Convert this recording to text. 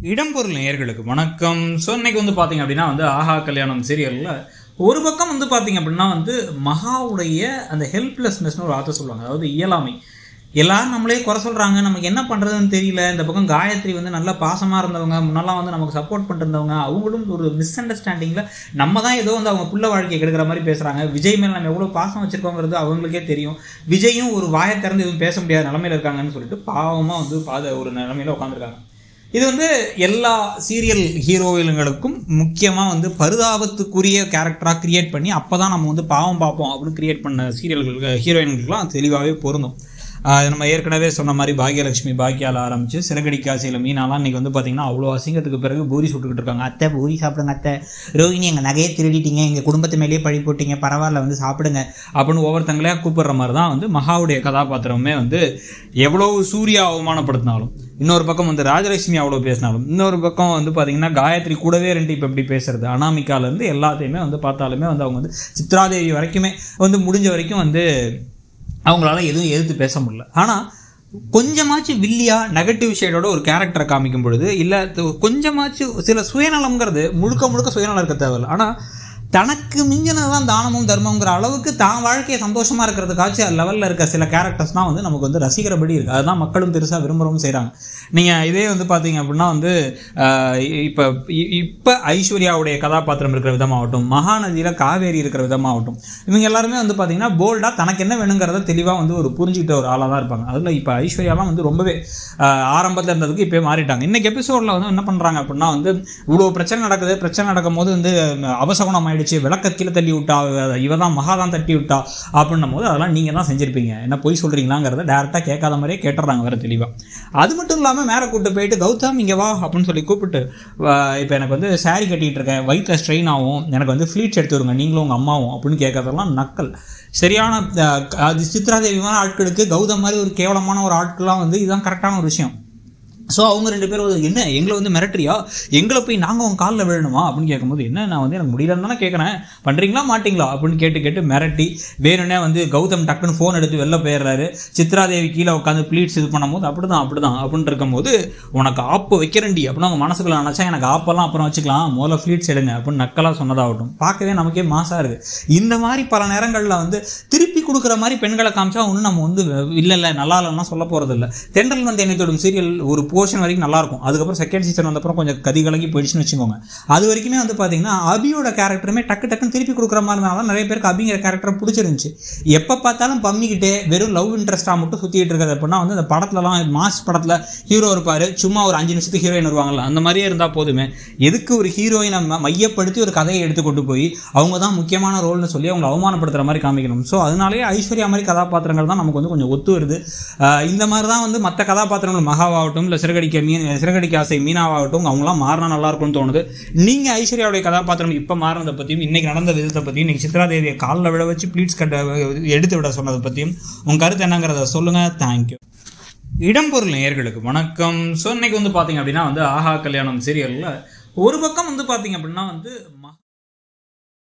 இடம்பொருள் நேயர்களுக்கு வணக்கம். ஸோ இன்னைக்கு பார்த்தீங்க அப்படின்னா ஆஹா கல்யாணம் சீரியலில் ஒரு பக்கம் பார்த்தீங்க அப்படின்னா மகாவுடைய அந்த ஹெல்ப்லெஸ்னஸ்னு ஒரு வார்த்தை சொல்லுவாங்க. அதாவது இயலாமை. எல்லாரும் நம்மளே குறை சொல்கிறாங்க, நமக்கு என்ன பண்ணுறதுன்னு தெரியல. இந்த பக்கம் காயத்ரி நல்லா பாசமாக இருந்தவங்க, முன்னெல்லாம் நமக்கு சப்போர்ட் பண்ணிருந்தவங்க, அவங்களும் ஒரு மிஸ் அண்டர்ஸ்டாண்டிங்கில் நம்ம தான் ஏதோ அவங்க புள்ள வாழ்க்கையை கெடுக்கிற மாதிரி பேசுகிறாங்க. விஜய் மேலே நம்ம எவ்வளோ பாசம் வச்சுருக்கோங்கிறது அவங்களுக்கே தெரியும். விஜயும் ஒரு வாயை திறந்து எதுவும் பேச முடியாத நிலமையில் இருக்காங்கன்னு சொல்லிட்டு பாவமாக ஒரு நிலமையில் உட்காந்துருக்காங்க. இது எல்லா சீரியல் ஹீரோயின்களுக்கும் முக்கியமாக பரிதாபத்துக்குரிய கேரக்டராக கிரியேட் பண்ணி அப்போ தான் நம்ம பாவம் பார்ப்போம் அப்படின்னு கிரியேட் பண்ண சீரியல்களுக்கு ஹீரோயின்களுக்குலாம் தெளிவாகவே பொருந்தும். நம்ம ஏற்கனவே சொன்ன மாதிரி பாக்யலட்சுமி பாக்கியால் ஆரம்பித்து சிறகடிக்க ஆசையில் மீனாலாம் இன்றைக்கி பார்த்தீங்கன்னா அவ்வளோ அசிங்கத்துக்கு பிறகு பூரி சுட்டுக்கிட்டு இருக்காங்க. அத்தை பூரி சாப்பிடுங்க, அத்தை ரோஹிணி எங்கள் நகையை திருடிட்டீங்க, எங்கள் குடும்பத்து மேலேயே பழி போட்டீங்க, பரவாயில்ல சாப்பிடுங்க அப்படின்னு ஒவ்வொருத்தங்களையாக கூப்பிடுற மாதிரி தான் மகாவுடைய கதாபாத்திரமே எவ்வளோ சூர்யா அவமானப்படுத்தினாலும், இன்னொரு பக்கம் ராஜலட்சுமி அவ்வளோ பேசினாலும், இன்னொரு பக்கம் பார்த்தீங்கன்னா காயத்ரி கூடவே ரெண்டு இப்போ எப்படி பேசுறது, அனாமிகாலேருந்து எல்லாத்தையுமே பார்த்தாலுமே அவங்க சித்ராதேவி வரைக்குமே முடிஞ்ச வரைக்கும் அவங்களால எதுவும் எதிர்த்து பேச முடியல. ஆனால் கொஞ்சமாச்சும் வில்லியா நெகட்டிவ் ஷேடோட ஒரு கேரக்டரை காமிக்கும் பொழுது, இல்லை கொஞ்சமாச்சும் சில சுயநலம்ங்கிறது முழுக்க முழுக்க சுயநலம் இருக்க தேவையில்லை. ஆனால் தனக்கு மிஞ்சினதான் தானமும் தர்மங்கிற அளவுக்கு தான் வாழ்க்கையை சந்தோஷமாக இருக்கிறதுக்காச்சும் லெவலில் இருக்க சில கேரக்டர்ஸ் தான் நமக்கு ரசிக்கிறபடி இருக்குது. அதுதான் மக்களும் பெருசாக விரும்புகிறவும் செய்கிறாங்க. நீங்கள் இதே பார்த்தீங்க அப்படின்னா இப்போ ஐஸ்வர்யாவுடைய கதாபாத்திரம் இருக்கிற விதமாகட்டும், மகாநதியில் காவேரி இருக்கிற விதமாகட்டும், இவங்க எல்லாருமே பார்த்தீங்கன்னா போல்டாக தனக்கு என்ன வேணுங்கிறத தெளிவாக ஒரு புரிஞ்சுக்கிட்ட ஒரு ஆளாக தான் இருப்பாங்க. அதில் இப்போ ஐஸ்வர்யாலாம் ரொம்பவே ஆரம்பத்தில் இருந்ததுக்கு இப்போ மாறிட்டாங்க. இன்றைக்கி எபிசோடில் என்ன பண்ணுறாங்க அப்படின்னா இவ்வளோ பிரச்சனை நடக்குது, பிரச்சனை நடக்கும் போது அவசகுணம் விளக்க கீழே தள்ளி விட்டா, இவ தான் மகா தான் தட்டி விட்டா அப்படின்னும் போது அதெல்லாம் நீங்க தான் செஞ்சிருப்பீங்க, என்ன பொய் சொல்றீங்களாங்கிறத டைரக்டா கேட்காத மாதிரியே கேட்டுறாங்க வேற தெளிவா. அது மட்டும் இல்லாம மேலே கூப்பிட்டு போயிட்டு கௌதம் இங்க வா அப்படின்னு சொல்லி கூப்பிட்டு, இப்போ எனக்கு சாரி கட்டிட்டு இருக்கேன், வயிற்றுல ஸ்ட்ரெயின் ஆகும், எனக்கு ஃபிளீட்ஸ் எடுத்து வருங்க நீங்களும் உங்க அம்மாவும் அப்படின்னு கேட்கறதெல்லாம் நக்கல். சரியான சித்ராதேவியான ஆட்களுக்கு கௌதம் மாதிரி ஒரு கேவலமான ஒரு ஆட்கள்லாம் இதுதான் கரெக்டான ஒரு விஷயம். ஸோ அவங்க ரெண்டு பேரும் என்ன எங்களை மிரட்டுறியா, எங்களை போய் நாங்கள் உங்கள் காலில் விழணுமா அப்படின்னு கேட்கும்போது, என்ன நான் எனக்கு முடியலன்னு தானே கேட்குறேன், பண்ணுறீங்களா மாட்டிங்களா அப்படின்னு கேட்டு மிரட்டி வேணும்னே கௌதம் டக்குன்னு ஃபோன் எடுத்து வெளில போயிடுறாரு. சித்ராதேவி கீழே உட்காந்து ப்ளீட்ஸ் இது பண்ணும்போது அப்படிதான் அப்படின்னு இருக்கும்போது, உனக்கு ஆப்பு வைக்கிறண்டி அப்படின்னு அவங்க மனசுக்குள்ள நினச்சா, எனக்கு ஆப்பெல்லாம் அப்புறம் வச்சுக்கலாம், முதல்ல ஃப்ளீட்ஸ் எடுங்க அப்படின்னு நக்கலாக சொன்னதாகட்டும் பார்க்கவே நமக்கே மாசாக இருக்குது. இந்த மாதிரி பல நேரங்களில் திருப்பி கொடுக்குற மாதிரி பெண்களை காமிச்சா ஒன்றும் நம்ம இல்லை நல்லா இல்லைன்னா சொல்ல போகிறது இல்லை. தென்றல் என்னை தொடும் சீரியல் ஒரு போர்ஷன் வரைக்கும் நல்லா இருக்கும். அதுக்கப்புறம் செகண்ட் சீசன் வந்தப்பறம் கொஞ்சம் கதி கலங்கி போயிடுச்சுன்னு வச்சுக்கோங்க. அது வரைக்குமே பார்த்தீங்கன்னா அபியோட கேரக்டருமே டக்குன்னு திருப்பி கொடுக்குற மாதிரி இருந்தாலும் நிறைய பேருக்கு அபிங்கிற கேரக்டர் பிடிச்சிருந்துச்சு. எப்போ பார்த்தாலும் பம்மிக்கிட்டே வெறும் லவ் இன்ட்ரெஸ்டாக மட்டும் சுற்றிட்டு இருக்கிறது அப்படின்னா அந்த படத்துலலாம் மாஸ் படத்தில் ஹீரோ இருப்பார், சும்மா ஒரு 5 நிமிஷத்துக்கு ஹீரோயின் வருவாங்கல்ல, அந்த மாதிரியே இருந்தால் போதுமே. எதுக்கு ஒரு ஹீரோயினை மையப்படுத்தி ஒரு கதையை எடுத்து கொண்டு போய் அவங்க தான் முக்கியமான ரோல்னு சொல்லி அவங்களை அவமானப்படுத்துகிற மாதிரி காமிக்கணும். ஸோ அதனாலேயே ஐஸ்வர்யா மாதிரி கதாபாத்திரங்கள் தான் நமக்கு கொஞ்சம் ஒத்து வருது. இந்த மாதிரி தான் மற்ற கதாபாத்திரங்கள் மகாவாகட்டும் இல்லை சிறகடிக்க ஆசை மீனாவாகட்டும் அவங்களாம் மாறினா நல்லா இருக்கும்னு தோணுது. நீங்கள் ஐஸ்வர்யாவுடைய கதாபாத்திரம் இப்போ மாறினதை பற்றியும், இன்னைக்கு நடந்த விதத்தை பற்றியும், இன்னைக்கு சித்ராதேவியை காலில் விட வச்சு ப்ளீட்ஸ் எடுத்து விட சொன்னதை பற்றியும் உங்கள் கருத்து என்னங்கிறத சொல்லுங்கள். தேங்க்யூ. இடம்பொருள் நேயர்களுக்கு வணக்கம். ஸோ இன்னைக்கு பார்த்தீங்க அப்படின்னா ஆஹா கல்யாணம் சீரியலில் ஒரு பக்கம் பார்த்தீங்க அப்படின்னா